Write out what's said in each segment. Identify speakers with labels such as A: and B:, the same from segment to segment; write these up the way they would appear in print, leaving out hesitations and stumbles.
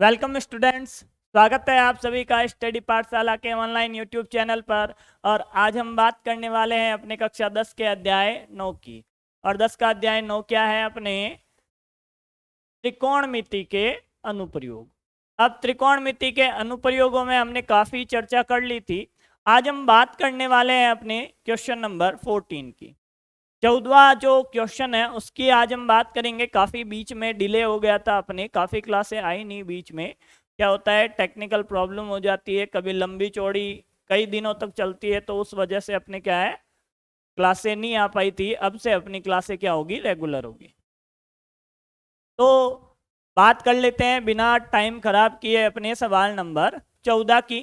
A: Welcome students. स्वागत है आप सभी का स्टडी पाठशाला के ऑनलाइन यूट्यूब चैनल पर। और आज हम बात करने वाले हैं अपने कक्षा 10 के अध्याय 9 की। और 10 का अध्याय 9 क्या है? अपने त्रिकोणमिति के अनुप्रयोग। अब त्रिकोणमिति के अनुप्रयोगों में हमने काफ़ी चर्चा कर ली थी। आज हम बात करने वाले हैं अपने क्वेश्चन नंबर 14 की। 14वां जो क्वेश्चन है उसकी आज हम बात करेंगे। काफ़ी बीच में डिले हो गया था, अपने काफ़ी क्लासें आई नहीं बीच में। क्या होता है, टेक्निकल प्रॉब्लम हो जाती है, कभी लंबी चौड़ी कई दिनों तक चलती है, तो उस वजह से अपने क्या है क्लासें नहीं आ पाई थी। अब से अपनी क्लासें क्या होगी, रेगुलर होगी। तो बात कर लेते हैं बिना टाइम खराब किए अपने सवाल नंबर 14 की।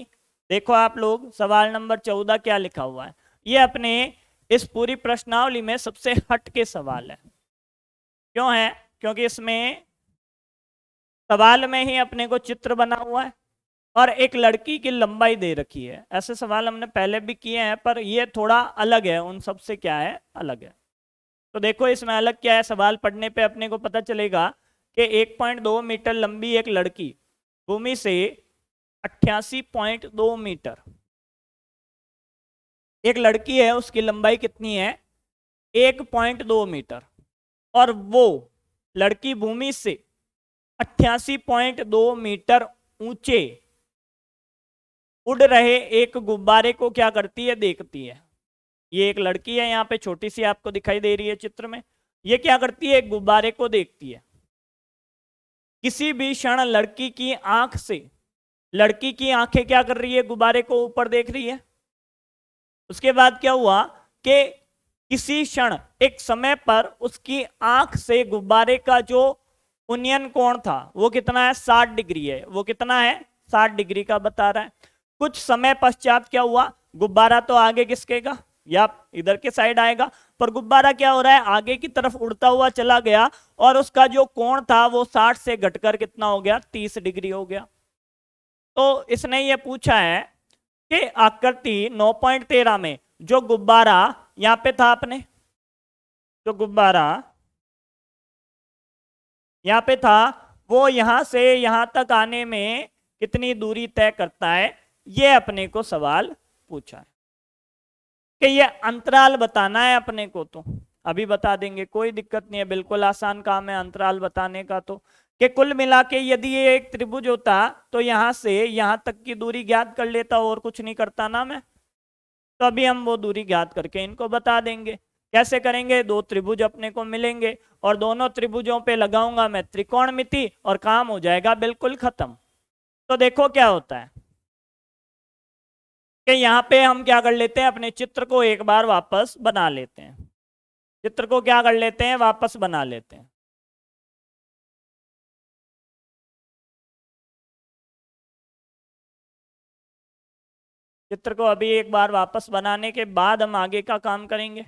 A: देखो आप लोग, सवाल नंबर 14 क्या लिखा हुआ है। ये अपने इस पूरी प्रश्नावली में सबसे हट के सवाल है। क्यों है? क्योंकि इसमें सवाल में ही अपने को चित्र बना हुआ है और एक लड़की की लंबाई दे रखी है। ऐसे सवाल हमने पहले भी किए हैं, पर ये थोड़ा अलग है, उन सब से क्या है, अलग है। तो देखो इसमें अलग क्या है, सवाल पढ़ने पे अपने को पता चलेगा कि 1.2 मीटर लंबी एक लड़की भूमि से 88.2 मीटर, एक लड़की है, उसकी लंबाई कितनी है, 1.2 मीटर। और वो लड़की भूमि से 88.2 मीटर ऊंचे उड़ रहे एक गुब्बारे को क्या करती है, देखती है। ये एक लड़की है, यहाँ पे छोटी सी आपको दिखाई दे रही है चित्र में। ये क्या करती है, एक गुब्बारे को देखती है। किसी भी क्षण लड़की की आंख से, लड़की की आंखें क्या कर रही है, गुब्बारे को ऊपर देख रही है। उसके बाद क्या हुआ कि किसी क्षण एक समय पर उसकी आंख से गुब्बारे का जो उन्नयन कोण था वो कितना है, 60 डिग्री है। वो कितना है, 60 डिग्री का बता रहा है। कुछ समय पश्चात क्या हुआ, गुब्बारा तो आगे खिसकेगा या इधर के साइड आएगा, पर गुब्बारा क्या हो रहा है, आगे की तरफ उड़ता हुआ चला गया और उसका जो कोण था वो 60 से घटकर कितना हो गया, 30 डिग्री हो गया। तो इसने ये पूछा है कि आकृति 9.13 में जो गुब्बारा यहां पे था, अपने जो गुब्बारा यहां पे था, वो यहां से यहां तक आने में कितनी दूरी तय करता है, ये अपने को सवाल पूछा है। कि ये अंतराल बताना है अपने को, तो अभी बता देंगे, कोई दिक्कत नहीं है, बिल्कुल आसान काम है अंतराल बताने का। तो कि कुल मिला के यदि ये एक त्रिभुज होता तो यहां से यहां तक की दूरी ज्ञात कर लेता, और कुछ नहीं करता ना मैं। तो अभी हम वो दूरी ज्ञात करके इनको बता देंगे। कैसे करेंगे, दो त्रिभुज अपने को मिलेंगे और दोनों त्रिभुजों पे लगाऊंगा मैं त्रिकोणमिति और काम हो जाएगा बिल्कुल खत्म। तो देखो क्या होता है कि यहाँ पे हम क्या कर लेते हैं, अपने चित्र को एक बार वापस बना लेते हैं। चित्र को क्या कर लेते हैं, वापस बना लेते हैं। चित्र को अभी एक बार वापस बनाने के बाद हम आगे का काम करेंगे।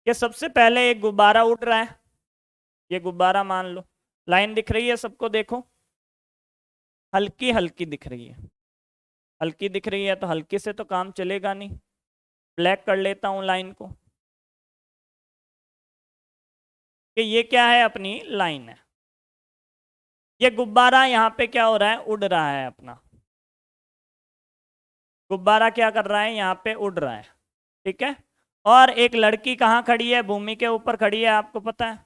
A: कि सबसे पहले एक गुब्बारा उड़ रहा है, ये गुब्बारा मान लो, लाइन दिख रही है सबको, देखो हल्की हल्की दिख रही है। हल्की दिख रही है तो हल्की से तो काम चलेगा नहीं, ब्लैक कर लेता हूं लाइन को। कि ये क्या है, अपनी लाइन है। ये गुब्बारा यहाँ पे क्या हो रहा है, उड़ रहा है अपना। गुब्बारा क्या कर रहा है, यहाँ पे उड़ रहा है, ठीक है। और एक लड़की कहाँ खड़ी है, भूमि के ऊपर खड़ी है, आपको पता है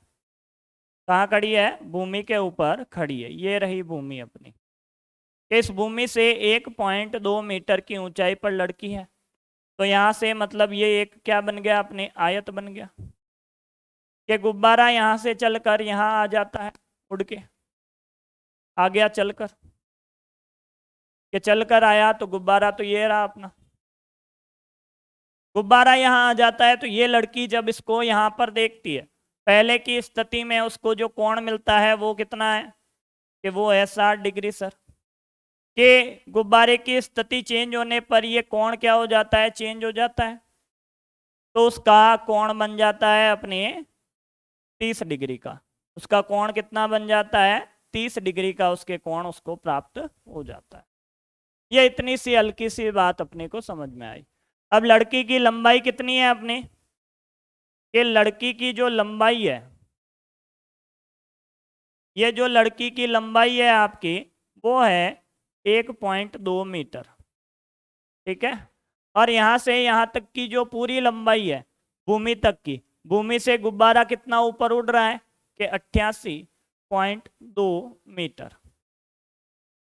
A: कहाँ खड़ी है, भूमि के ऊपर खड़ी है। ये रही भूमि अपनी। इस भूमि से 1.2 मीटर की ऊंचाई पर लड़की है। तो यहाँ से मतलब ये एक क्या बन गया, अपने आयत बन गया। कि गुब्बारा यहाँ से चलकर यहाँ आ जाता है, उड़ के आ गया चलकर। कि चलकर आया तो गुब्बारा तो ये रहा अपना। गुब्बारा यहाँ आ जाता है तो ये लड़की जब इसको यहाँ पर देखती है, पहले की स्थिति में उसको जो कोण मिलता है वो कितना है, कि वो है 60 डिग्री सर। कि गुब्बारे की स्थिति चेंज होने पर ये कोण क्या हो जाता है, चेंज हो जाता है। तो उसका कोण बन जाता है अपने 30 डिग्री का। उसका कोण कितना बन जाता है, 30 डिग्री का उसके कोण उसको प्राप्त हो जाता है। ये इतनी सी हल्की सी बात अपने को समझ में आई। अब लड़की की लंबाई कितनी है अपने, कि लड़की की जो लंबाई है ये जो लड़की की लंबाई है आपकी वो है 1.2 मीटर, ठीक है। और यहाँ से यहाँ तक की जो पूरी लंबाई है भूमि तक की, भूमि से गुब्बारा कितना ऊपर उड़ रहा है कि 88.2 मीटर।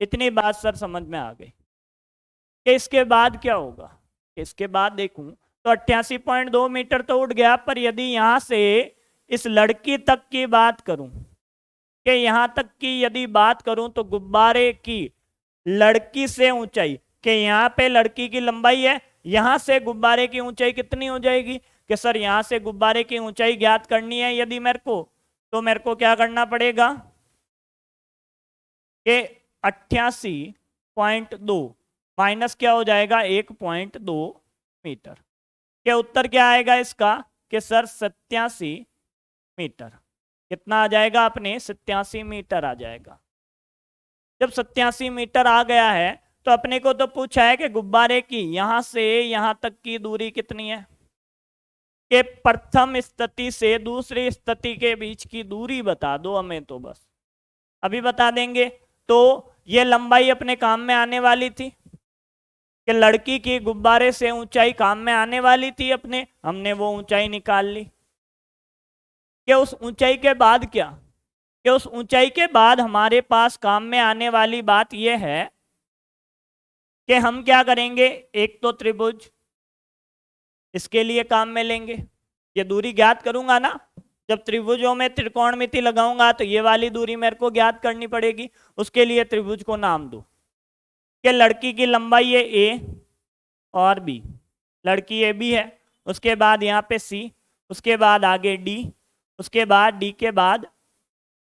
A: इतनी बात सर समझ में आ गई कि इसके बाद क्या होगा। इसके बाद देखूं तो 88.2 मीटर तो उड़ गया, पर यदि यहां से इस लड़की तक की बात करूं कि यहां तक की यदि बात करूं तो गुब्बारे की लड़की से ऊंचाई कि यहाँ पे लड़की की लंबाई है, यहां से गुब्बारे की ऊंचाई कितनी हो जाएगी कि सर यहां से गुब्बारे की ऊंचाई ज्ञात करनी है यदि मेरे को, तो मेरे को क्या करना पड़ेगा कि 88.2 माइनस क्या हो जाएगा 1.2 मीटर के उत्तर क्या आएगा इसका कि सर 87 मीटर। कितना आ जाएगा अपने 87 मीटर आ जाएगा। जब 87 मीटर आ गया है तो अपने को तो पूछा है कि गुब्बारे की यहां से यहां तक की दूरी कितनी है, कि प्रथम स्थिति से दूसरी स्थिति के बीच की दूरी बता दो हमें, तो बस अभी बता देंगे। तो ये लंबाई अपने काम में आने वाली थी कि लड़की की गुब्बारे से ऊंचाई काम में आने वाली थी, अपने हमने वो ऊंचाई निकाल ली। कि उस ऊंचाई के बाद क्या, कि उस ऊंचाई के बाद हमारे पास काम में आने वाली बात यह है कि हम क्या करेंगे, एक तो त्रिभुज इसके लिए काम में लेंगे। ये दूरी ज्ञात करूंगा ना, जब त्रिभुजों में त्रिकोणमिति लगाऊंगा तो ये वाली दूरी मेरे को ज्ञात करनी पड़ेगी। उसके लिए त्रिभुज को नाम दो कि लड़की की लंबाई है ए और बी, लड़की ए बी है, उसके बाद यहाँ पे सी, उसके बाद आगे डी, उसके बाद डी के बाद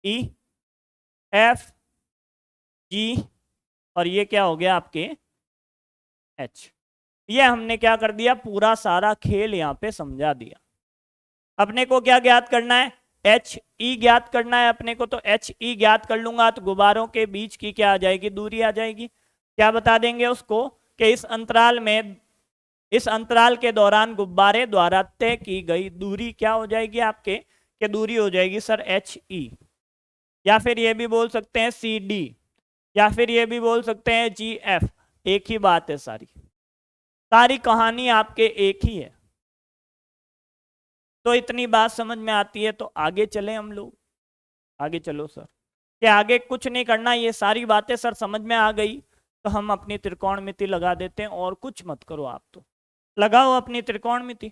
A: ई एफ जी, और ये क्या हो गया आपके एच। ये हमने क्या कर दिया, पूरा सारा खेल यहाँ पे समझा दिया। अपने को क्या ज्ञात करना है, एच ई ज्ञात करना है अपने को। तो एच ई ज्ञात कर लूंगा तो गुब्बारों के बीच की क्या आ जाएगी, दूरी आ जाएगी। क्या बता देंगे उसको कि इस अंतराल में, इस अंतराल के दौरान गुब्बारे द्वारा तय की गई दूरी क्या हो जाएगी आपके, कि दूरी हो जाएगी सर एच ई, या फिर ये भी बोल सकते हैं सी डी, या फिर ये भी बोल सकते हैं जी एफ। एक ही बात है, सारी सारी कहानी आपके एक ही है। तो इतनी बात समझ में आती है, तो आगे चले हम लोग। आगे चलो सर, कि आगे कुछ नहीं करना, ये सारी बातें सर समझ में आ गई तो हम अपनी त्रिकोणमिति लगा देते हैं, और कुछ मत करो आप, तो लगाओ अपनी त्रिकोणमिति।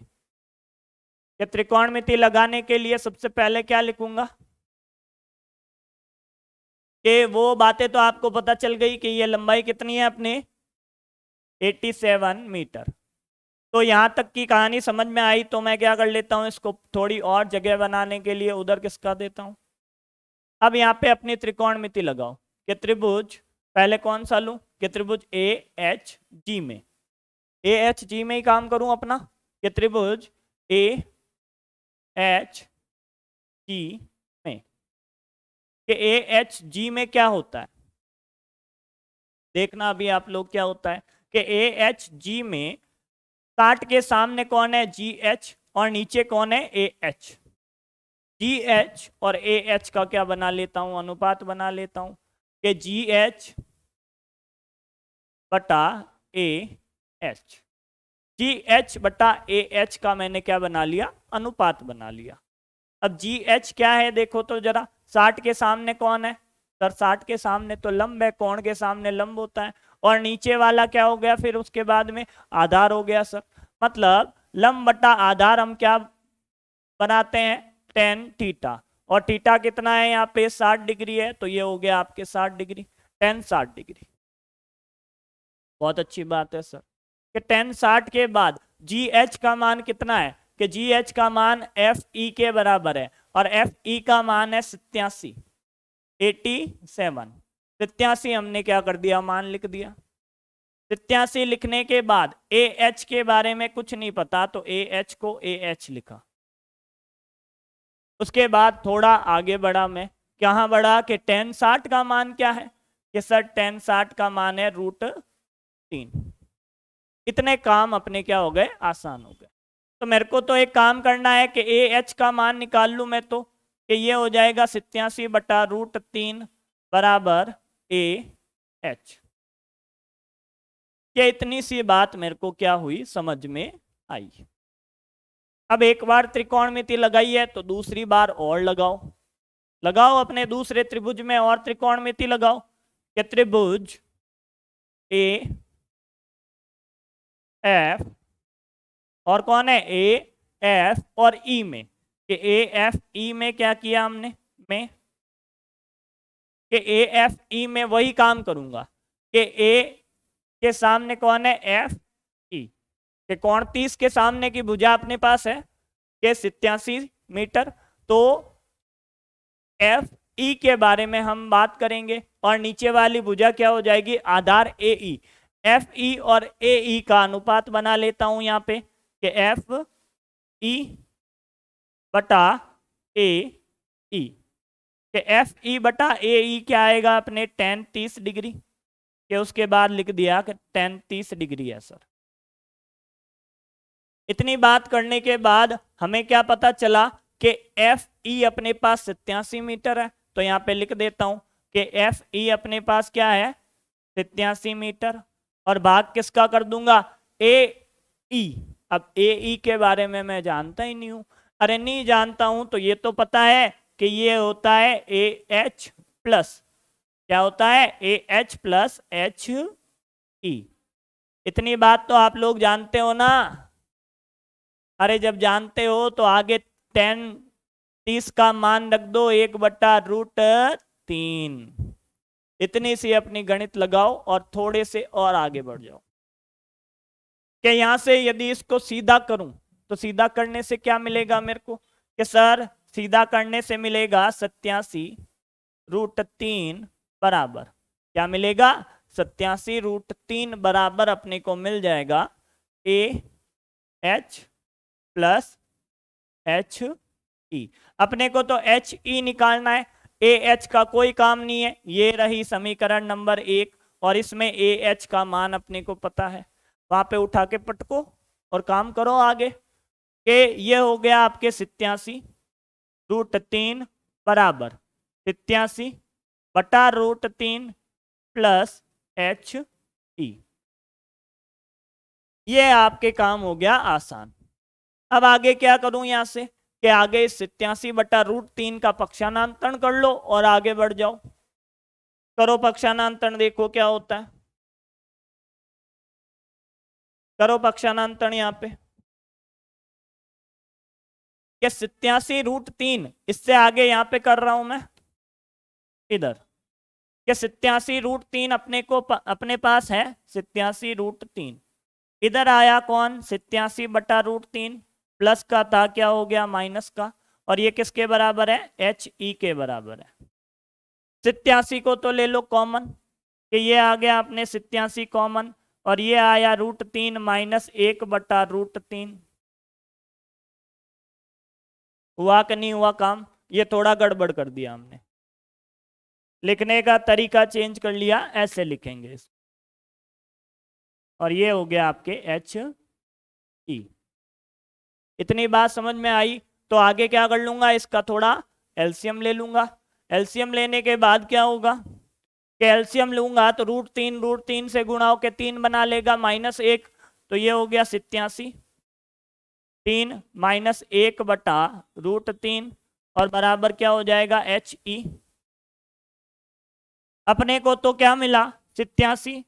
A: कि त्रिकोणमिति लगाने के लिए सबसे पहले क्या लिखूंगा, कि वो बातें तो आपको पता चल गई कि ये लंबाई कितनी है अपने 87 मीटर। तो यहाँ तक की कहानी समझ में आई, तो मैं क्या कर लेता हूँ, इसको थोड़ी और जगह बनाने के लिए उधर किसका देता हूँ। अब यहाँ पे अपनी त्रिकोणमिति लगाओ कि त्रिभुज, पहले कौन सा लूँ, कि त्रिभुज ए एच जी में, ए एच जी में ही काम करूँ अपना, कि त्रिभुज ए एच जी में, कि ए एच जी में क्या होता है, देखना अभी आप लोग क्या होता है कि ए एच जी में 60 के सामने कौन है, जी एच, और नीचे कौन है, ए एच। जी एच और ए एच का क्या बना लेता हूं, अनुपात बना लेता हूं कि जी एच बटा ए एच। जी एच बटा ए एच का मैंने क्या बना लिया, अनुपात बना लिया। अब जी एच क्या है देखो तो जरा, 60 के सामने कौन है सर, 60 के सामने तो लंब है, कोण के सामने लंब होता है, और नीचे वाला क्या हो गया फिर उसके बाद में, आधार हो गया सर। मतलब लंब बटा आधार हम क्या बनाते हैं, टेन थीटा, और थीटा कितना है यहाँ पे 60 डिग्री है, तो ये हो गया आपके 60 डिग्री, टेन 60 डिग्री। बहुत अच्छी बात है सर कि टेन 60 के बाद जी एच का मान कितना है, कि जी एच का मान एफ ई के बराबर है, और एफ ई का मान है 87, 87। 87 हमने क्या कर दिया, मान लिख दिया। 87 लिखने के बाद ए एच के बारे में कुछ नहीं पता, तो ए एच को ए एच लिखा। उसके बाद थोड़ा आगे बढ़ा मैं, कहाँ बढ़ा कि टेन 60 का मान क्या है, कि सर टेन 60 का मान है √3। इतने काम अपने क्या हो गए, आसान हो गए। तो मेरे को तो एक काम करना है कि ए एच का मान निकाल लूं मैं, तो कि ये हो जाएगा 87/√3 बराबर AH। ये इतनी सी बात मेरे को क्या हुई, समझ में आई। अब एक बार त्रिकोणमिति लगाई है तो दूसरी बार और लगाओ। लगाओ अपने दूसरे त्रिभुज में और त्रिकोणमिति लगाओ कि त्रिभुज ए एफ और कौन है ए एफ और ई में, कि ए एफ ई में क्या किया हमने, में कि ए एफ ई में वही काम करूंगा कि ए के सामने कौन है एफ ई, कि कोण 30 के सामने की भुजा अपने पास है कि 87 मीटर, तो एफ ई के बारे में हम बात करेंगे और नीचे वाली भुजा क्या हो जाएगी, आधार ए ई। एफ ई और ए ई का अनुपात बना लेता हूं यहाँ पे कि एफ ई बटा ए ई, कि एफ ई बटा ए ई क्या आएगा अपने tan 30 डिग्री, कि उसके बाद लिख दिया कि tan 30 डिग्री है सर। इतनी बात करने के बाद हमें क्या पता चला कि एफ ई अपने पास 87 मीटर है, तो यहाँ पे लिख देता हूं कि एफ ई अपने पास क्या है 87 मीटर, और भाग किसका कर दूंगा, ए ई। अब ए ई के बारे में मैं जानता ही नहीं हूं, अरे नहीं जानता हूं तो ये तो पता है कि ये होता है ए एच प्लस, क्या होता है A H plus H E. इतनी बात तो आप लोग जानते हो ना, अरे जब जानते हो तो आगे tan 30 का मान रख दो 1/√3। इतनी सी अपनी गणित लगाओ और थोड़े से और आगे बढ़ जाओ कि यहां से यदि इसको सीधा करूं तो सीधा करने से क्या मिलेगा मेरे को, कि सर सीधा करने से मिलेगा 87√3 बराबर, क्या मिलेगा 87√3 बराबर अपने को मिल जाएगा A H plus H E. अपने को तो एच ई निकालना है, ए एच का कोई काम नहीं है, ये रही समीकरण नंबर 1, और इसमें ए एच का मान अपने को पता है, वहां पे उठा के पटको और काम करो आगे, कि ये हो गया आपके 87√3 बराबर 87/√3 प्लस एच ई। ये आपके काम हो गया आसान। अब आगे क्या करूं यहां से, कि आगे 87/√3 का पक्षांतरण कर लो और आगे बढ़ जाओ। करो पक्षांतरण, देखो क्या होता है, करो पक्षांतरण यहाँ पे कि 87√3, इससे आगे यहाँ पे कर रहा हूं मैं इधर, कि 87√3 अपने को अपने पास है 87√3, इधर आया कौन 87/√3, प्लस का था क्या हो गया माइनस का, और ये किसके बराबर है एच ई के बराबर है। 87 को तो ले लो कॉमन, कि ये आ गया अपने 87 कॉमन, और ये आया √3 माइनस 1/√3। हुआ कि नहीं हुआ काम, ये थोड़ा गड़बड़ कर दिया हमने, लिखने का तरीका चेंज कर लिया, ऐसे लिखेंगे इसको, और ये हो गया आपके एच ई। इतनी बात समझ में आई, तो आगे क्या कर लूंगा, इसका थोड़ा एलसीएम ले लूंगा। एलसीएम लेने के बाद क्या होगा, कि एलसीएम लूंगा तो √3 से गुणा होकर 3 बना लेगा -1, तो ये हो गया 87, 3 माइनस 1/√3, और बराबर क्या हो जाएगा एच ई। अपने को तो क्या मिला 87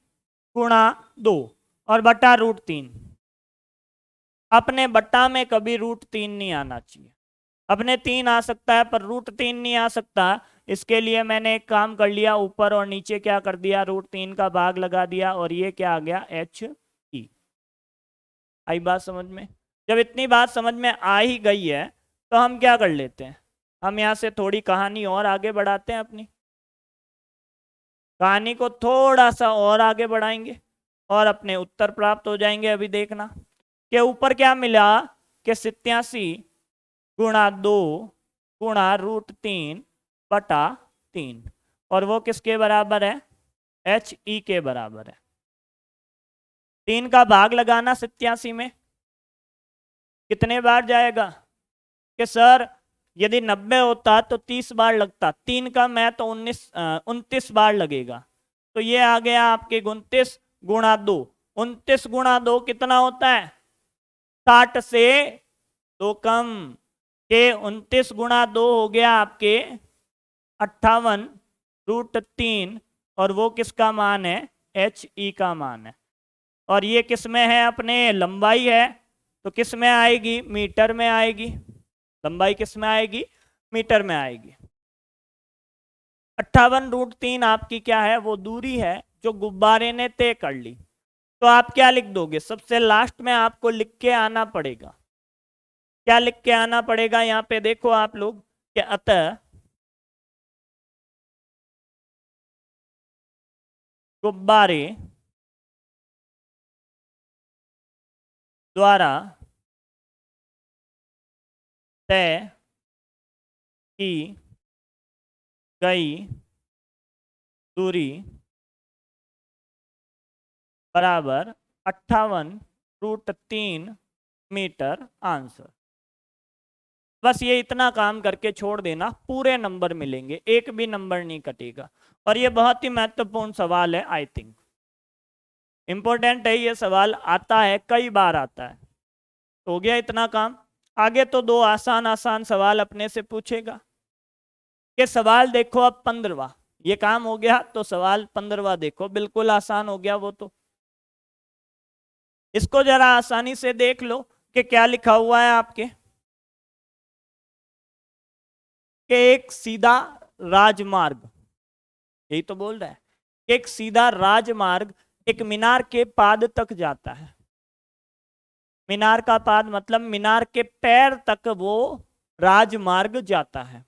A: गुणा 2 और बटा √3। अपने बट्टा में कभी √3 नहीं आना चाहिए, अपने 3 आ सकता है पर √3 नहीं आ सकता। इसके लिए मैंने एक काम कर लिया, ऊपर और नीचे क्या कर दिया √3 का भाग लगा दिया, और ये क्या आ गया एच ई। आई बात समझ में? जब इतनी बात समझ में आ ही गई है तो हम क्या कर लेते हैं, हम यहाँ से थोड़ी कहानी और आगे बढ़ाते हैं, अपनी कहानी को थोड़ा सा और आगे बढ़ाएंगे और अपने उत्तर प्राप्त हो जाएंगे। अभी देखना कि ऊपर क्या मिला, कि 87 गुणा 2 गुणा √3/3, और वो किसके बराबर है एच ई के बराबर है। 3 का भाग लगाना 87 में, कितने बार जाएगा, कि सर यदि 90 होता तो 30 बार लगता, 3 कम है तो 29 बार लगेगा। तो ये आ गया आपके 29 गुणा 2। 29 गुणा 2 कितना होता है? 60 से 2 कम के 29 गुणा 2 हो गया आपके 58√3, और वो किसका मान है? HE का मान है। और ये किस में है? अपने लंबाई है, तो किस में आएगी? मीटर में आएगी। लंबाई किस में आएगी? मीटर में आएगी। 58√3 आपकी क्या है? वो दूरी है जो गुब्बारे ने तय कर ली। तो आप क्या लिख दोगे? सबसे लास्ट में आपको लिख के आना पड़ेगा। क्या लिख के आना पड़ेगा? यहाँ पे देखो आप लोग कि अतः गुब्बारे द्वारा तय की गई दूरी बराबर 58√3 मीटर। आंसर। बस ये इतना काम करके छोड़ देना, पूरे नंबर मिलेंगे, एक भी नंबर नहीं कटेगा। और ये बहुत ही महत्वपूर्ण सवाल है, आई थिंक इंपॉर्टेंट है ये सवाल, आता है, कई बार आता है। तो हो गया इतना काम। आगे तो 2 आसान आसान सवाल अपने से पूछेगा। ये सवाल देखो अब 15वां, ये काम हो गया, तो सवाल 15वां देखो, बिल्कुल आसान हो गया वो तो। इसको जरा आसानी से देख लो कि क्या लिखा हुआ है आपके, कि एक सीधा राजमार्ग, यही तो बोल रहा है, एक सीधा राजमार्ग एक मीनार के पाद तक जाता है। मीनार का पाद मतलब मीनार के पैर तक वो राजमार्ग जाता है।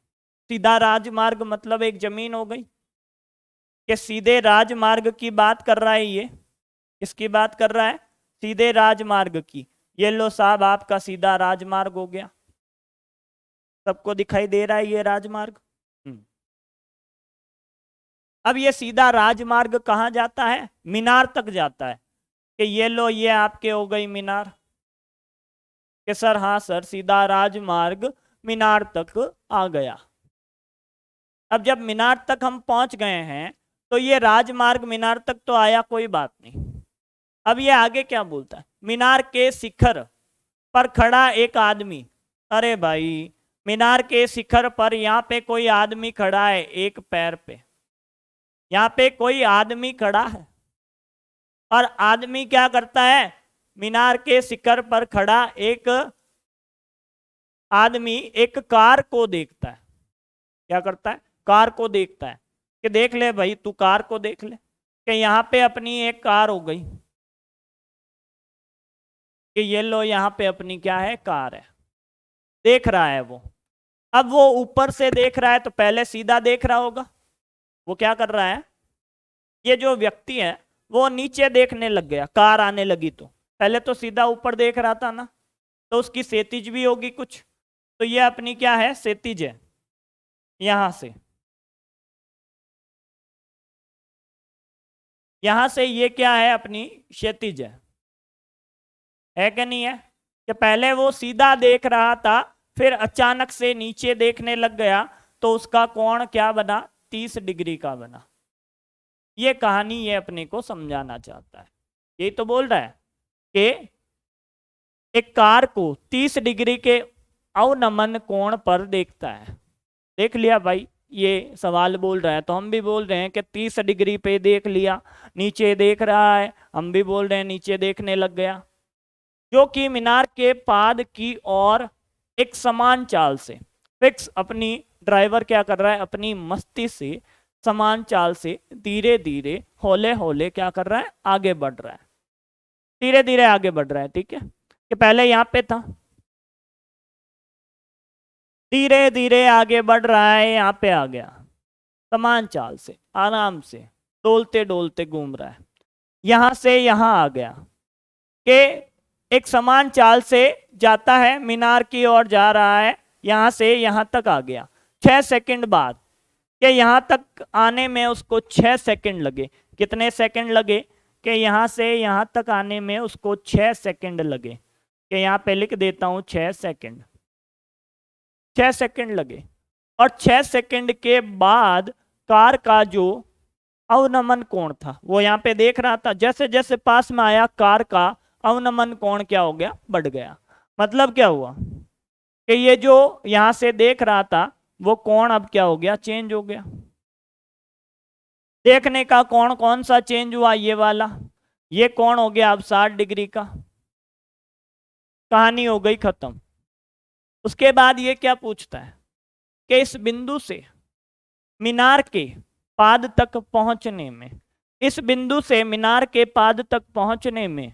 A: सीधा राजमार्ग मतलब एक जमीन हो गई, कि सीधे राजमार्ग की बात कर रहा है ये। किसकी बात कर रहा है? सीधे राजमार्ग की। ये लो साहब, आपका सीधा राजमार्ग हो गया, सबको दिखाई दे रहा है ये राजमार्ग। अब ये सीधा राजमार्ग कहाँ जाता है? मीनार तक जाता है। कि ये लो, ये आपके हो गई मीनार। कि सर हाँ सर, सीधा राजमार्ग मीनार तक आ गया। अब जब मीनार तक हम पहुंच गए हैं, तो ये राजमार्ग मीनार तक तो आया, कोई बात नहीं। अब ये आगे क्या बोलता है? मीनार के शिखर पर खड़ा एक आदमी। अरे भाई, मीनार के शिखर पर यहाँ पे कोई आदमी खड़ा है, एक पैर पे। यहाँ पे कोई आदमी खड़ा है, और आदमी क्या करता है? मीनार के शिखर पर खड़ा एक आदमी एक कार को देखता है। क्या करता है? कार को देखता है, कि देख ले भाई, तू कार को देख ले, कि यहाँ पे अपनी एक कार हो गई, कि ये लो यहाँ पे अपनी क्या है? कार है। देख रहा है वो। अब वो ऊपर से देख रहा है, तो पहले सीधा देख रहा होगा। वो क्या कर रहा है? ये जो व्यक्ति है वो नीचे देखने लग गया, कार आने लगी तो। पहले तो सीधा ऊपर देख रहा था ना, तो उसकी क्षैतिज भी होगी कुछ। तो ये अपनी क्या है? क्षैतिज है। यहां से ये क्या है? अपनी क्षैतिज है कि नहीं है? कि पहले वो सीधा देख रहा था, फिर अचानक से नीचे देखने लग गया, तो उसका कोण क्या बना? 30 डिग्री का बना। ये कहानी ये अपने को समझाना चाहता है। यही तो बोल रहा है कि एक कार को 30 डिग्री के अवनमन कोण पर देखता है। देख लिया भाई, ये सवाल बोल रहा है, तो हम भी बोल रहे हैं कि 30 डिग्री पे देख लिया, नीचे देख रहा है, हम भी बोल रहे हैं नीचे देखने लग गया। जो कि मीनार के पाद की ओर एक समान चाल से, फिक्स अपनी ड्राइवर क्या कर रहा है? अपनी मस्ती से समान चाल से धीरे धीरे हौले हौले क्या कर रहा है? आगे बढ़ रहा है, धीरे धीरे आगे बढ़ रहा है। ठीक है, कि पहले यहाँ पे था, धीरे धीरे आगे बढ़ रहा है, यहाँ पे आ गया, समान चाल से आराम से डोलते डोलते घूम रहा है। यहां से यहां आ गया, कि एक समान चाल से जाता है, मीनार की ओर जा रहा है, यहां से यहां तक आ गया। 6 सेकंड बाद, कि यहां तक आने में उसको 6 सेकंड लगे। कितने सेकंड लगे? कि यहां से यहां तक आने में उसको 6 सेकंड लगे। कि यहां पे लिख देता हूं 6 सेकंड। 6 सेकंड लगे, और 6 सेकंड के बाद कार का जो अवनमन कोण था वो यहाँ पे देख रहा था, जैसे जैसे पास में आया कार का अवनमन कोण क्या हो गया, बढ़ गया। मतलब क्या हुआ कि ये जो यहां से देख रहा था वो कोण अब क्या हो गया, चेंज हो गया। देखने का कोण कौन सा चेंज हुआ, ये वाला, ये कोण हो गया अब 60 डिग्री का। कहानी हो गई खत्म। उसके बाद ये क्या पूछता है कि इस बिंदु से मीनार के पाद तक पहुंचने में, इस बिंदु से मीनार के पाद तक पहुंचने में,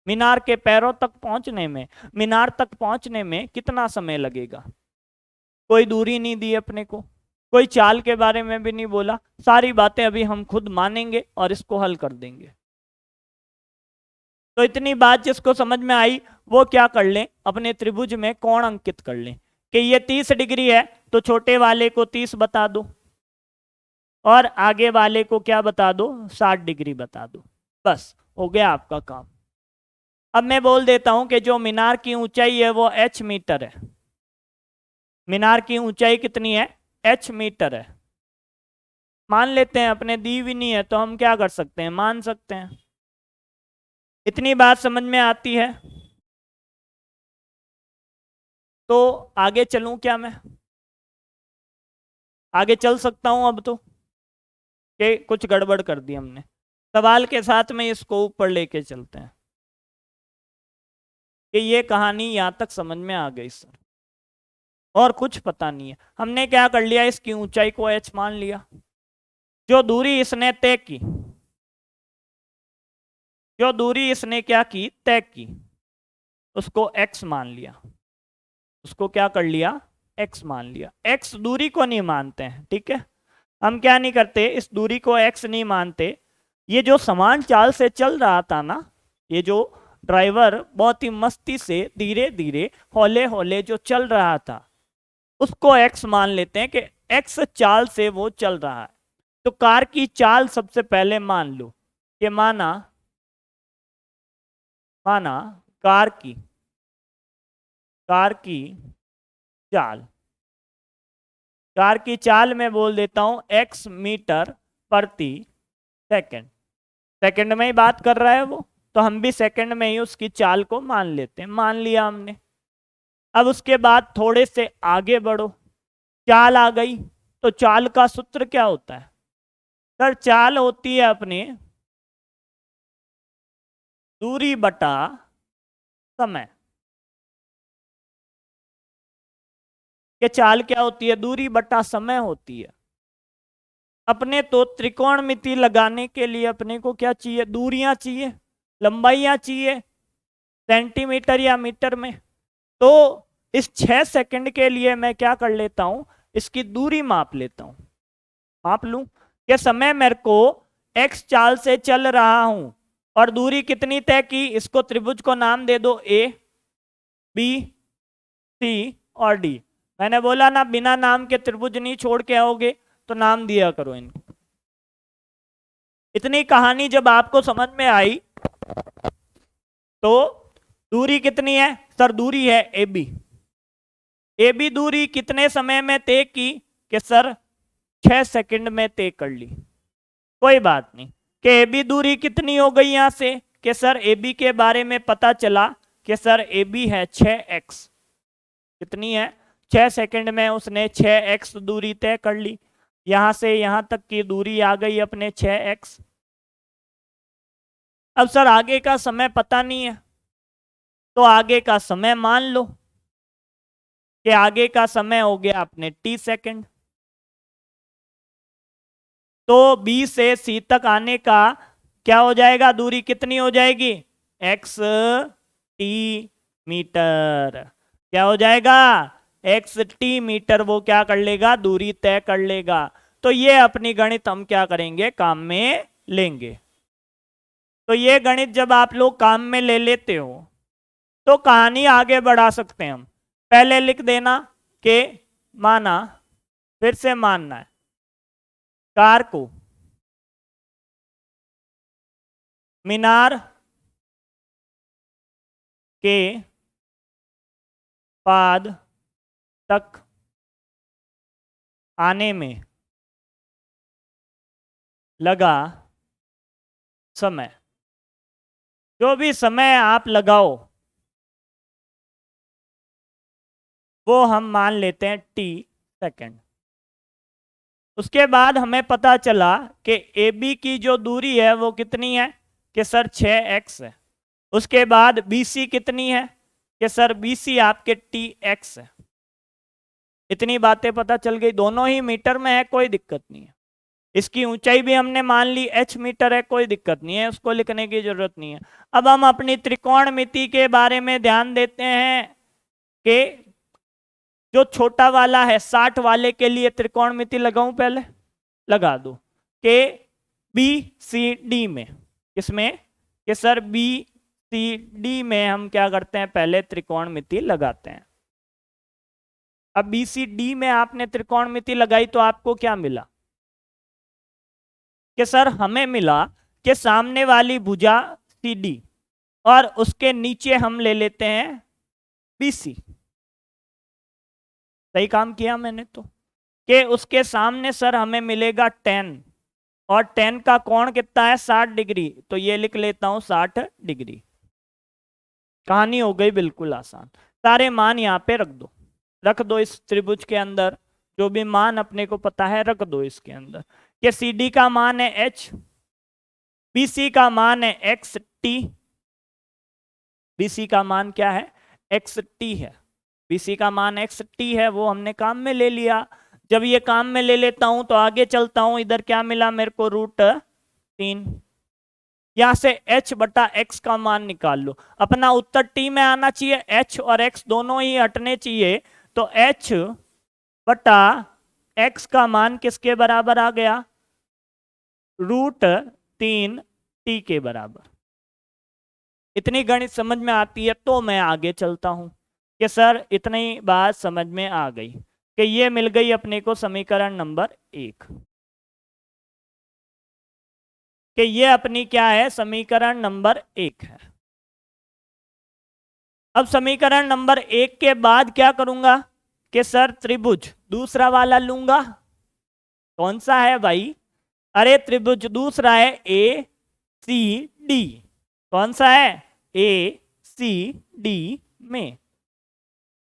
A: मीनार के पैरों तक पहुंचने में, मीनार तक पहुंचने में कितना समय लगेगा। कोई दूरी नहीं दी अपने को, कोई चाल के बारे में भी नहीं बोला, सारी बातें अभी हम खुद मानेंगे और इसको हल कर देंगे। तो इतनी बात जिसको समझ में आई वो क्या कर लें, अपने त्रिभुज में कोण अंकित कर लें कि ये 30 डिग्री है, तो छोटे वाले को 30 बता दो और आगे वाले को क्या बता दो, 60 डिग्री बता दो। बस हो गया आपका काम। अब मैं बोल देता हूं कि जो मीनार की ऊंचाई है वो h मीटर है। मीनार की ऊंचाई कितनी है, h मीटर है। मान लेते हैं, अपने दी भी नहीं है तो हम क्या कर सकते हैं, मान सकते हैं। इतनी बात समझ में आती है। तो आगे चलूं क्या मैं, आगे चल सकता हूं अब तो, कि कुछ गड़बड़ कर दी हमने। सवाल के साथ में इसको ऊपर लेके चलते हैं कि ये कहानी यहां तक समझ में आ गई सर, और कुछ पता नहीं है। हमने क्या कर लिया, इसकी ऊंचाई को h मान लिया, जो दूरी इसने तय की, जो दूरी इसने क्या की, तय की, उसको x मान लिया, उसको क्या कर लिया, x मान लिया। x दूरी को नहीं मानते हैं, ठीक है, हम क्या नहीं करते, इस दूरी को x नहीं मानते। ये जो समान चाल से चल रहा था ना, ये जो ड्राइवर बहुत ही मस्ती से धीरे धीरे हौले हौले जो चल रहा था, उसको x मान लेते हैं कि x चाल से वो चल रहा है। तो कार की चाल सबसे पहले मान लो कि माना, माना कार की चाल, कार की चाल में बोल देता हूं x मीटर प्रति सेकंड। सेकंड में ही बात कर रहा है वो, तो हम भी सेकंड में ही उसकी चाल को मान लेते हैं। मान लिया हमने। अब उसके बाद थोड़े से आगे बढ़ो, चाल आ गई। तो चाल का सूत्र क्या होता है सर, चाल होती है अपने दूरी बटा समय। ये चाल क्या होती है, दूरी बटा समय होती है। अपने तो त्रिकोणमिति लगाने के लिए अपने को क्या चाहिए, दूरियां चाहिए, लंबाइयां चाहिए, सेंटीमीटर या मीटर में। तो इस 6 सेकंड के लिए मैं क्या कर लेता हूं, इसकी दूरी माप लेता हूं। माप लूं कि समय मेरे को x चाल से चल रहा हूं और दूरी कितनी तय की, इसको त्रिभुज को नाम दे दो a, b, c और d। मैंने बोला ना, बिना नाम के त्रिभुज नहीं छोड़ के आओगे, तो नाम दिया करो इनको। इतनी कहानी जब आपको समझ में आई, तो दूरी कितनी है सर, दूरी है AB। AB दूरी कितने समय में तय की, कि सर 6 सेकंड में तय कर ली। कोई बात नहीं कि AB दूरी कितनी हो गई यहां से, कि सर AB के बारे में पता चला कि सर AB है 6x। कितनी है, 6 सेकंड में उसने 6x दूरी तय कर ली। यहां से यहां तक की दूरी आ गई अपने 6x। अब सर आगे का समय पता नहीं है, तो आगे का समय मान लो कि आगे का समय हो गया अपने t सेकंड। तो B से C तक आने का क्या हो जाएगा, दूरी कितनी हो जाएगी, x t मीटर। क्या हो जाएगा, x t मीटर। वो क्या कर लेगा, दूरी तय कर लेगा। तो ये अपनी गणित हम क्या करेंगे, काम में लेंगे। तो ये गणित जब आप लोग काम में ले लेते हो, तो कहानी आगे बढ़ा सकते हैं हम। पहले लिख देना कि माना, फिर से मानना है, कार को मीनार के पाद तक आने में लगा समय, जो भी समय आप लगाओ वो हम मान लेते हैं t सेकंड। उसके बाद हमें पता चला कि ए बी की जो दूरी है वो कितनी है कि सर 6x है। उसके बाद बी सी कितनी है कि सर बी सी आपके tx है। इतनी बातें पता चल गई, दोनों ही मीटर में है, कोई दिक्कत नहीं है। इसकी ऊंचाई भी हमने मान ली h मीटर है, कोई दिक्कत नहीं है, उसको लिखने की जरूरत नहीं है। अब हम अपनी त्रिकोणमिति के बारे में ध्यान देते हैं कि जो छोटा वाला है 60 वाले के लिए त्रिकोणमिति लगाऊं, पहले लगा दो कि बी सी डी में, किसमें कि सर बी सी डी में हम क्या करते हैं, पहले त्रिकोणमिति लगाते हैं। अब बी सी डी में आपने त्रिकोणमिति लगाई तो आपको क्या मिला कि सर हमें मिला कि सामने वाली भुजा सी डी और उसके नीचे हम ले लेते हैं बी सी। सही काम किया मैंने तो, कि उसके सामने सर हमें मिलेगा 10 और 10 का कोण कितना है 60 डिग्री, तो ये लिख लेता हूं 60 डिग्री। कहानी हो गई बिल्कुल आसान। सारे मान यहाँ पे रख दो इस त्रिभुज के अंदर, जो भी मान अपने को पता है रख दो इसके अंदर। कि सी डी का मान है h, बी सी का मान है एक्स टी, बी सी का मान क्या है एक्स टी है, बी सी का मान एक्स टी है, वो हमने काम में ले लिया। जब ये काम में ले लेता हूं तो आगे चलता हूं, इधर क्या मिला मेरे को √3। यहां से h बटा x का मान निकाल लो। अपना उत्तर t में आना चाहिए, h और x दोनों ही हटने चाहिए, तो h बटा x का मान किसके बराबर आ गया, √3 t के बराबर। इतनी गणित समझ में आती है तो मैं आगे चलता हूं कि सर इतनी बात समझ में आ गई कि ये मिल गई अपने को समीकरण नंबर 1, कि ये अपनी क्या है समीकरण नंबर 1 है। अब समीकरण नंबर 1 के बाद क्या करूंगा कि सर त्रिभुज दूसरा वाला लूंगा। कौन सा है भाई, अरे त्रिभुज दूसरा है ए सी डी। कौन सा है, ए सी डी में।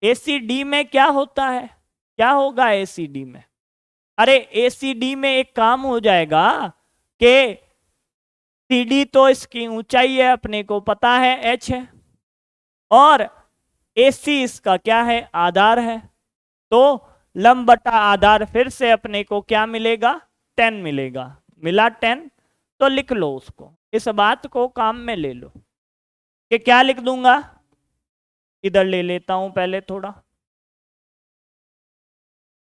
A: ए सी डी में क्या होता है, क्या होगा ए सी डी में, अरे ए सी डी में एक काम हो जाएगा कि सी डी तो इसकी ऊंचाई है अपने को पता है h है, और ए सी इसका क्या है आधार है, तो लंब बटा आधार फिर से अपने को क्या मिलेगा 10 मिलेगा। मिला 10 तो लिख लो उसको, इस बात को काम में ले लो कि क्या लिख दूंगा, इधर ले लेता हूं पहले थोड़ा,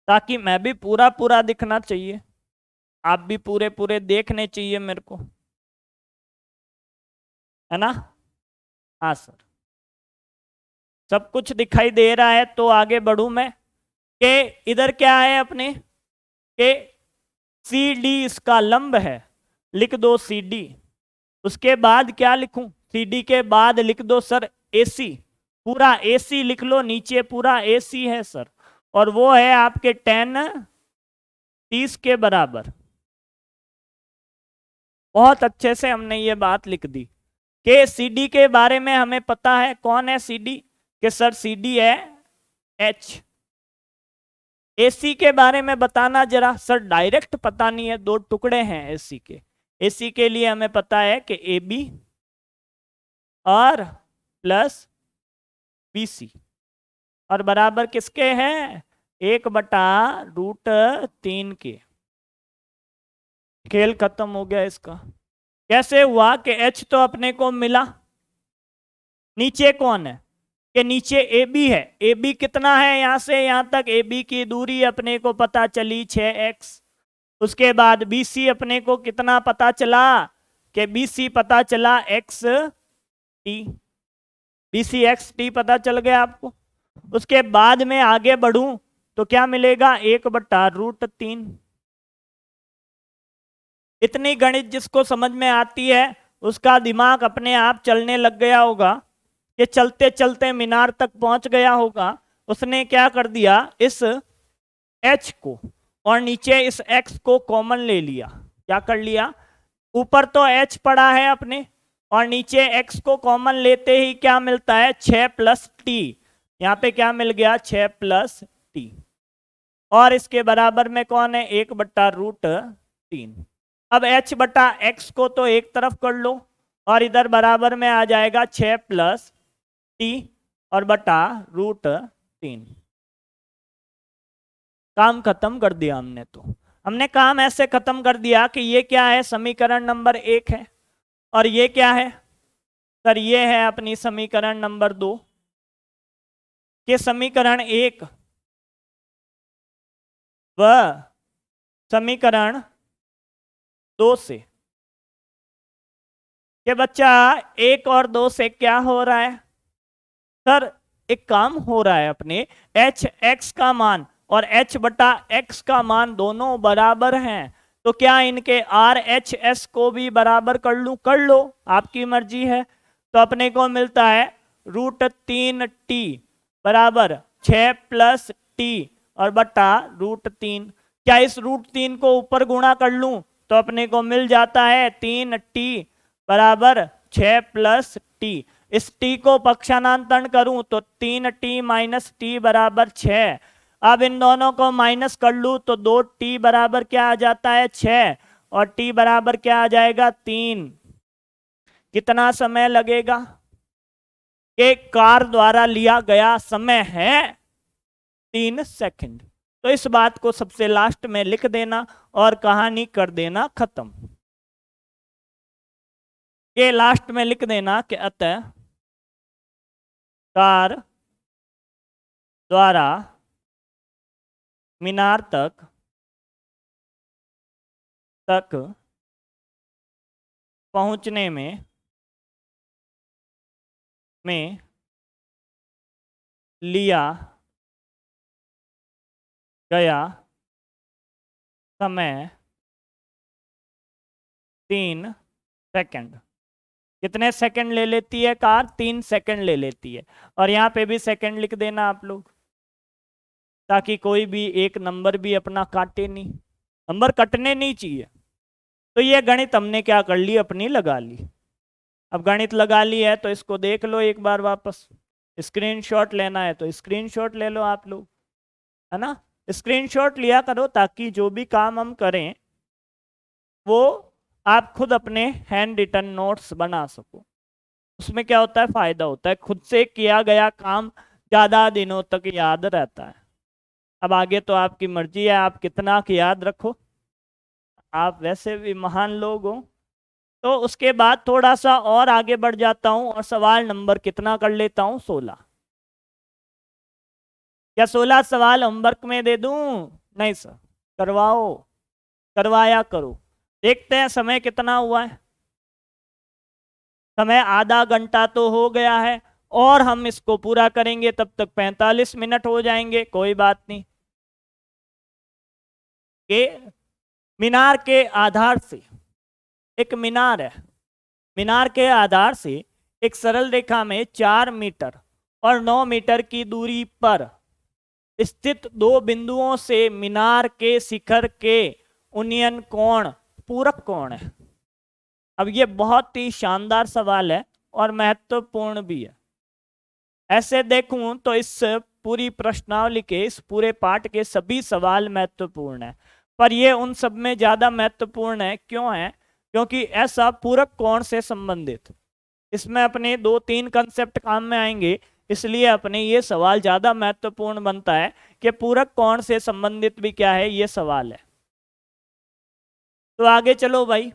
A: ताकि मैं भी पूरा पूरा दिखना चाहिए, आप भी पूरे पूरे देखने चाहिए मेरे को, है ना। हाँ सर, सब कुछ दिखाई दे रहा है तो आगे बढ़ूं मैं कि इधर क्या है अपने कि सी डी इसका लंब है, लिख दो सी डी। उसके बाद क्या लिखूं, सी डी के बाद लिख दो सर ए सी, पूरा ए सी लिख लो, नीचे पूरा ए सी है सर, और वो है आपके 10 के बराबर। बहुत अच्छे से हमने ये बात लिख दी कि सी डी के बारे में हमें पता है। कौन है सी डी, कि सर सी डी है h। एसी के बारे में बताना जरा, सर डायरेक्ट पता नहीं है, दो टुकड़े हैं एसी के। एसी के लिए हमें पता है कि ए बी और प्लस बी सी, और बराबर किसके हैं 1/√3 के। खेल खत्म हो गया इसका। कैसे हुआ कि h तो अपने को मिला, नीचे कौन है कि नीचे ए बी है। ए बी कितना है, यहां से यहां तक ए बी की दूरी अपने को पता चली 6x। उसके बाद बी सी अपने को कितना पता चला कि बी सी पता चला x t, B C X T पता चल गया आपको। उसके बाद में आगे बढ़ूं तो क्या मिलेगा 1/√3। इतनी गणित जिसको समझ में आती है उसका दिमाग अपने आप चलने लग गया होगा, कि चलते चलते मीनार तक पहुंच गया होगा। उसने क्या कर दिया, इस h को और नीचे इस x को कॉमन ले लिया। क्या कर लिया, ऊपर तो h पड़ा है अपने और नीचे x को कॉमन लेते ही क्या मिलता है 6 प्लस टी। यहाँ पे क्या मिल गया 6 प्लस टी और इसके बराबर में कौन है 1/√3। अब h बटा x को तो एक तरफ कर लो और इधर बराबर में आ जाएगा 6 प्लस टी और बटा √3। काम खत्म कर दिया हमने। तो हमने काम ऐसे खत्म कर दिया कि ये क्या है समीकरण नंबर 1 है और ये क्या है सर, ये है अपनी समीकरण नंबर 2। कि समीकरण 1 व समीकरण 2 से कि बच्चा 1 और 2 से क्या हो रहा है सर, एक काम हो रहा है अपने एच एक्स का मान और h बटा x का मान दोनों बराबर हैं। तो क्या इनके आर एच एस को भी बराबर कर लूं, कर लो, आपकी मर्जी है। तो अपने को मिलता है √3t बराबर 6 प्लस टी और बटा √3। क्या इस √3 को ऊपर गुणा कर लूं तो अपने को मिल जाता है 3t बराबर 6 प्लस टी। इस t को पक्षांतरण करूं तो 3t माइनस टी बराबर 6। अब इन दोनों को माइनस कर लूं तो 2t बराबर क्या आ जाता है 6 और t बराबर क्या आ जाएगा 3। कितना समय लगेगा, एक कार द्वारा लिया गया समय है 3 सेकंड। तो इस बात को सबसे लास्ट में लिख देना और कहानी कर देना खत्म। ये लास्ट में लिख देना कि अतः कार द्वारा मीनार तक पहुंचने में लिया गया समय 3 सेकंड। कितने सेकंड ले लेती है कार, 3 सेकंड ले लेती है। और यहाँ पे भी सेकंड लिख देना आप लोग ताकि कोई भी एक नंबर भी अपना काटे नहीं, नंबर कटने नहीं चाहिए। तो ये गणित हमने क्या कर ली, अपनी लगा ली। अब गणित लगा ली है तो इसको देख लो एक बार वापस। स्क्रीनशॉट लेना है तो स्क्रीनशॉट ले लो आप लोग, है ना। स्क्रीनशॉट लिया करो ताकि जो भी काम हम करें वो आप खुद अपने हैंड रिटन नोट्स बना सको। उसमें क्या होता है, फायदा होता है, खुद से किया गया काम ज़्यादा दिनों तक याद रहता है। अब आगे तो आपकी मर्जी है, आप कितना की याद रखो, आप वैसे भी महान लोग हो। तो उसके बाद थोड़ा सा और आगे बढ़ जाता हूं और सवाल नंबर कितना कर लेता हूं 16। क्या 16 सवाल होमवर्क में दे दूं? नहीं सर, करवाओ, करवाया करो। देखते हैं समय कितना हुआ है। समय आधा घंटा तो हो गया है और हम इसको पूरा करेंगे तब तक 45 मिनट हो जाएंगे, कोई बात नहीं। कि मीनार के आधार से, एक मीनार है, मीनार के आधार से एक सरल रेखा में 4 मीटर और 9 मीटर की दूरी पर स्थित 2 बिंदुओं से मीनार के शिखर के उन्नयन कोण पूरक कोण है। अब ये बहुत ही शानदार सवाल है और महत्वपूर्ण भी है। ऐसे देखूं तो इस पूरी प्रश्नावली के, इस पूरे पाठ के सभी सवाल महत्वपूर्ण है, पर ये उन सब में ज्यादा महत्वपूर्ण है। क्यों है? क्योंकि ऐसा पूरक कोण से संबंधित, इसमें अपने 2-3 कंसेप्ट काम में आएंगे, इसलिए अपने ये सवाल ज्यादा महत्वपूर्ण बनता है कि पूरक कोण से संबंधित भी क्या है, ये सवाल है। तो आगे चलो भाई,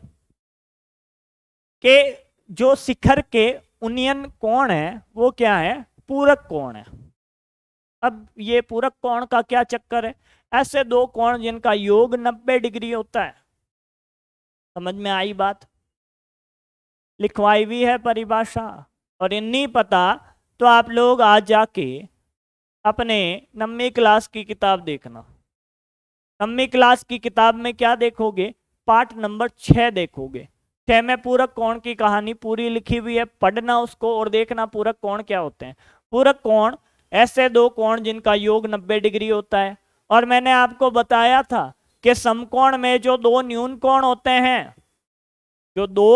A: कि जो शिखर के उन्नयन कोण है वो क्या है, पूरक कोण है। अब ये पूरक कोण का क्या चक्कर है? ऐसे 2 कोण जिनका योग 90 डिग्री होता है। समझ में आई बात? लिखवाई भी है परिभाषा, और नहीं पता तो आप लोग आज जाके अपने 9वीं क्लास की किताब देखना। 9वीं क्लास की किताब में क्या देखोगे, पाठ नंबर 6 देखोगे। 6 में पूरक कोण की कहानी पूरी लिखी हुई है, पढ़ना उसको और देखना पूरक कोण क्या होते हैं। पूरक कोण ऐसे 2 कोण जिनका योग 90 डिग्री होता है। और मैंने आपको बताया था कि समकोण में जो दो न्यून कोण होते हैं, जो दो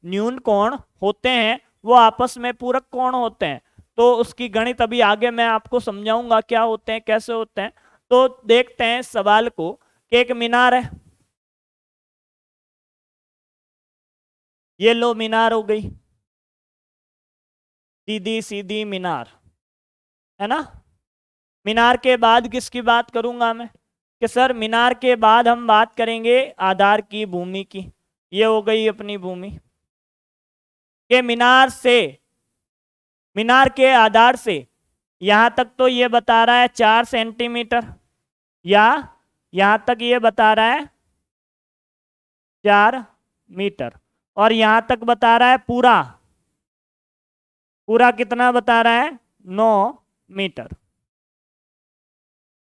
A: न्यून कोण होते हैं वो आपस में पूरक कोण होते हैं। तो उसकी गणित अभी आगे मैं आपको समझाऊंगा क्या होते हैं, कैसे होते हैं। तो देखते हैं सवाल को कि एक मीनार है, ये लो मीनार हो गई, सीधी सीधी मीनार, है ना। मीनार के बाद किसकी बात करूंगा मैं, कि सर मीनार के बाद हम बात करेंगे आधार की, भूमि की। ये हो गई अपनी भूमि के मीनार से, मीनार के आधार से यहां तक तो ये बता रहा है 4 सेंटीमीटर, या यहां तक ये बता रहा है 4 मीटर, और यहां तक बता रहा है पूरा, पूरा कितना बता रहा है 9 मीटर।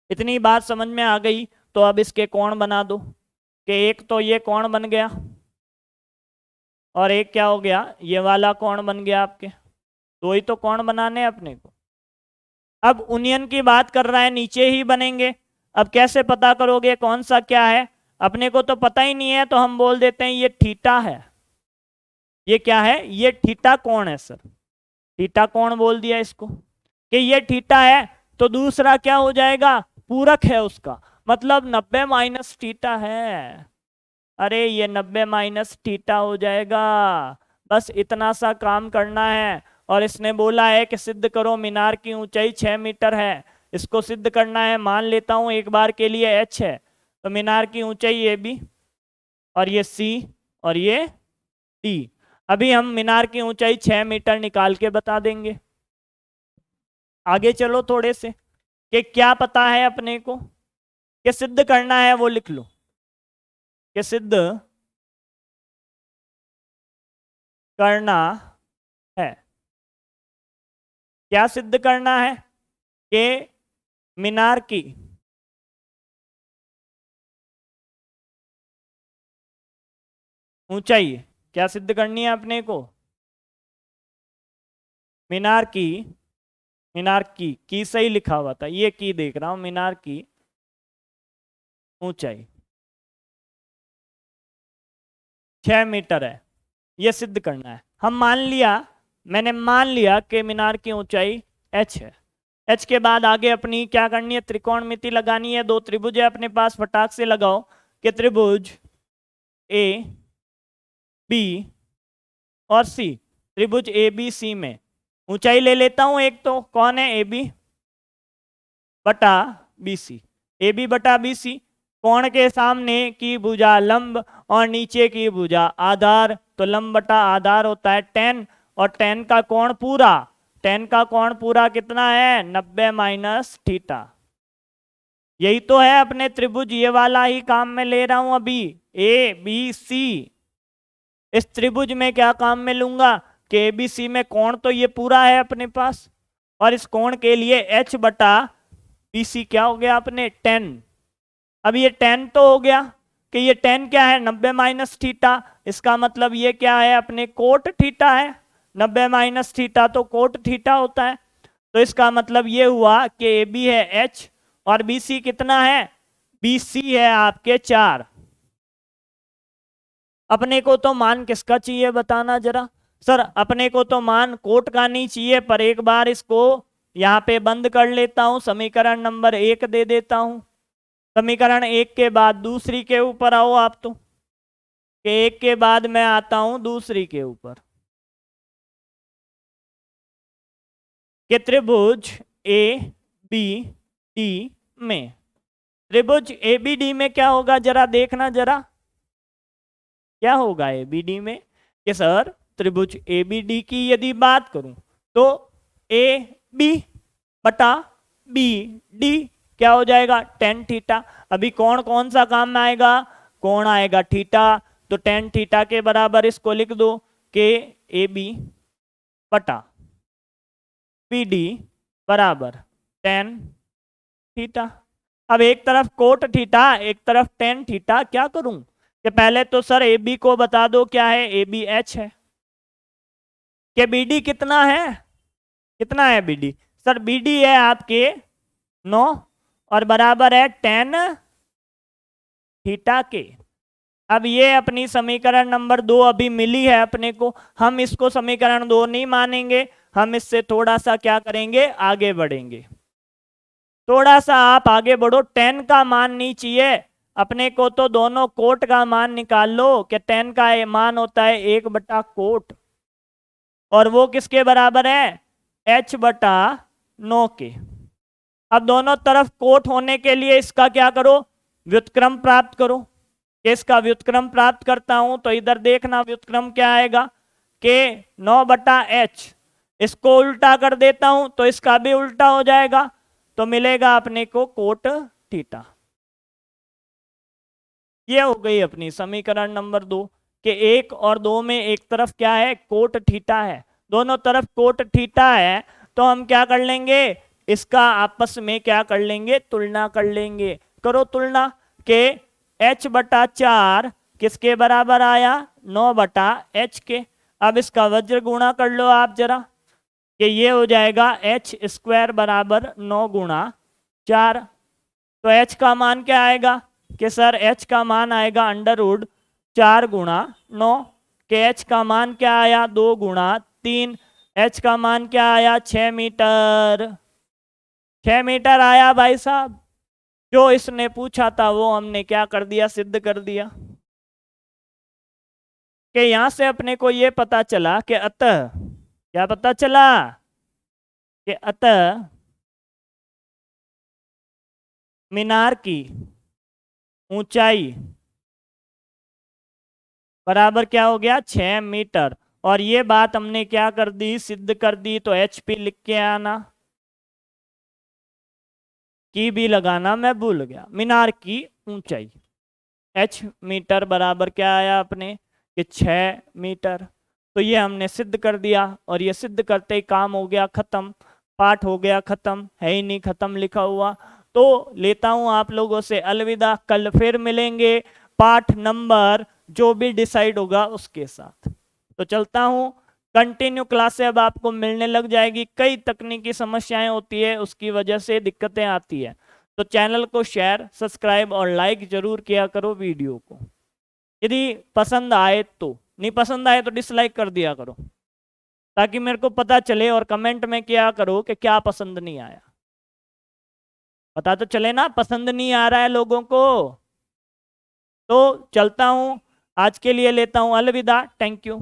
A: इतनी बात समझ में आ गई। तो अब इसके कोण बना दो, कि एक तो ये कोण बन गया और एक क्या हो गया, ये वाला कोण बन गया आपके। दो ही तो कोण बनाने हैं अपने को। अब यूनियन की बात कर रहा है, नीचे ही बनेंगे। अब कैसे पता करोगे कौन सा क्या है, अपने को तो पता ही नहीं है, तो हम बोल देते हैं ये थीटा है। ये क्या है, ये थीटा कोण है सर, थीटा कोण बोल दिया इसको कि ये थीटा है। तो दूसरा क्या हो जाएगा, पूरक है उसका, मतलब 90 माइनस थीटा है। अरे ये 90 माइनस थीटा हो जाएगा। बस इतना सा काम करना है। और इसने बोला है कि सिद्ध करो मीनार की ऊंचाई 6 मीटर है। इसको सिद्ध करना है, मान लेता हूं एक बार के लिए h है, तो मीनार की ऊंचाई ये भी, और ये c, और ये d। अभी हम मीनार की ऊंचाई 6 मीटर निकाल के बता देंगे। आगे चलो थोड़े से, कि क्या पता है अपने को, कि सिद्ध करना है वो लिख लो, कि सिद्ध करना है। क्या सिद्ध करना है, कि मीनार की ऊंचाई क्या सिद्ध करनी है अपने को, मीनार की, मीनार की सही लिखा हुआ था, ये की देख रहा हूं, मीनार की ऊंचाई 6 मीटर है, ये सिद्ध करना है। हम मान लिया, मैंने मान लिया कि मीनार की ऊंचाई h है। h के बाद आगे अपनी क्या करनी है, त्रिकोणमिति लगानी है। दो त्रिभुज है अपने पास, फटाक से लगाओ, कि त्रिभुज ए बी और सी, त्रिभुज ए बी सी में ऊंचाई ले लेता हूं एक, तो कौन है, ए बी बटा बी सी। ए बी बटा बी सी, कोण के सामने की भुजा लंब और नीचे की भुजा आधार, तो लंब बटा आधार होता है 10, और 10 का कोण पूरा, 10 का कोण पूरा कितना है, 90 माइनस थीटा। यही तो है अपने त्रिभुज, ये वाला ही काम में ले रहा हूं अभी, ए बी सी। इस त्रिभुज में क्या काम में लूंगा, कि एबीसी में कोण तो ये पूरा है अपने पास, और इस कोण के लिए h बटा बीसी क्या हो गया अपने 10। अब ये 10 तो हो गया, कि ये 10 क्या है, 90 माइनस थीटा। इसका मतलब ये क्या है अपने, कोट थीटा है। 90 माइनस थीटा तो कोट थीटा होता है। तो इसका मतलब ये हुआ कि ए बी है h, और बी सी कितना है, बी सी है आपके 4। अपने को तो मान किसका चाहिए बताना जरा, सर अपने को तो मान कोट का नहीं चाहिए, पर एक बार इसको यहाँ पे बंद कर लेता हूं, समीकरण नंबर 1 दे देता हूं। समीकरण 1 के बाद दूसरी के ऊपर आओ आप, तो कि 1 के बाद मैं आता हूं दूसरी के ऊपर, कि त्रिभुज ए बी डी में, त्रिभुज ए बी डी में क्या होगा जरा देखना जरा, क्या होगा ए बी डी में, कि सर त्रिभुज ए बी डी की यदि बात करूं तो ए बी बटा बी डी क्या हो जाएगा, 10 थीटा। अभी कोण कौन सा काम में आएगा, कोण आएगा थीटा, तो 10 थीटा के बराबर इसको लिख दो, कि ए बी बटा बी डी बराबर 10 थीटा। अब एक तरफ कोट थीटा, एक तरफ 10 थीटा, क्या करूं, कि पहले तो सर ए बी को बता दो क्या है, ए बी एच है, कि बी डी कितना है, कितना है B D, sir B D है आपके 9 और बराबर है 10 थीटा के। अब ये अपनी समीकरण नंबर 2 अभी मिली है अपने को, हम इसको समीकरण 2 नहीं मानेंगे, हम इससे थोड़ा सा क्या करेंगे, आगे बढ़ेंगे। थोड़ा सा आप आगे बढ़ो, 10 का मान नहीं चाहिए अपने को, तो दोनों कोट का मान निकाल लो कि 10 का मान होता है 1/कोट, और वो किसके बराबर है, h/9 के। अब दोनों तरफ कोट होने के लिए इसका क्या करो, व्युत्क्रम प्राप्त करो। इसका व्युत्क्रम प्राप्त करता हूं तो इधर देखना व्युत्क्रम क्या आएगा, के 9/h। इसको उल्टा कर देता हूं तो इसका भी उल्टा हो जाएगा, तो मिलेगा अपने को कोट थीटा। ये हो गई अपनी समीकरण नंबर 2 के 1 और 2 में एक तरफ क्या है, कोट थीटा है, दोनों तरफ कोट थीटा है, तो हम क्या कर लेंगे, इसका आपस में क्या कर लेंगे, तुलना कर लेंगे। करो तुलना, के h/4 किसके बराबर आया, 9/h के। अब इसका वज्र गुणा कर लो आप जरा, कि ये हो जाएगा h² बराबर 9 गुणा 4। तो h का मान क्या आएगा, कि सर h का मान आएगा √4 गुणा 9, के h का मान क्या आया, 2 गुणा 3, h का मान क्या आया, 6 मीटर। 6 मीटर आया भाई साहब, जो इसने पूछा था वो हमने क्या कर दिया, सिद्ध कर दिया। कि यहां से अपने को ये पता चला कि अतः, क्या पता चला, कि अतः मीनार की ऊंचाई बराबर क्या हो गया, 6 मीटर। और ये बात हमने क्या कर दी, सिद्ध कर दी। तो HP लिख के आना, की भी लगाना मैं भूल गया। मीनार की ऊंचाई h मीटर बराबर क्या आया अपने, कि 6 मीटर। तो ये हमने सिद्ध कर दिया, और ये सिद्ध करते ही काम हो गया खत्म, पाठ हो गया खत्म, है ही नहीं खत्म लिखा हुआ। तो लेता हूं आप लोगों से अलविदा, कल फिर मिलेंगे पाठ नंबर जो भी डिसाइड होगा उसके साथ। तो चलता हूं, कंटिन्यू क्लासें अब आपको मिलने लग जाएगी। कई तकनीकी समस्याएं होती है, उसकी वजह से दिक्कतें आती है, तो चैनल को शेयर, सब्सक्राइब और लाइक जरूर किया करो वीडियो को। यदि पसंद आए तो, नहीं पसंद आए तो डिसलाइक कर दिया करो, ताकि मेरे को पता चले, और कमेंट में क्या करो कि क्या पसंद नहीं आया, पता तो चले ना, पसंद नहीं आ रहा है लोगों को। तो चलता हूं, आज के लिए लेता हूं अलविदा, थैंक यू।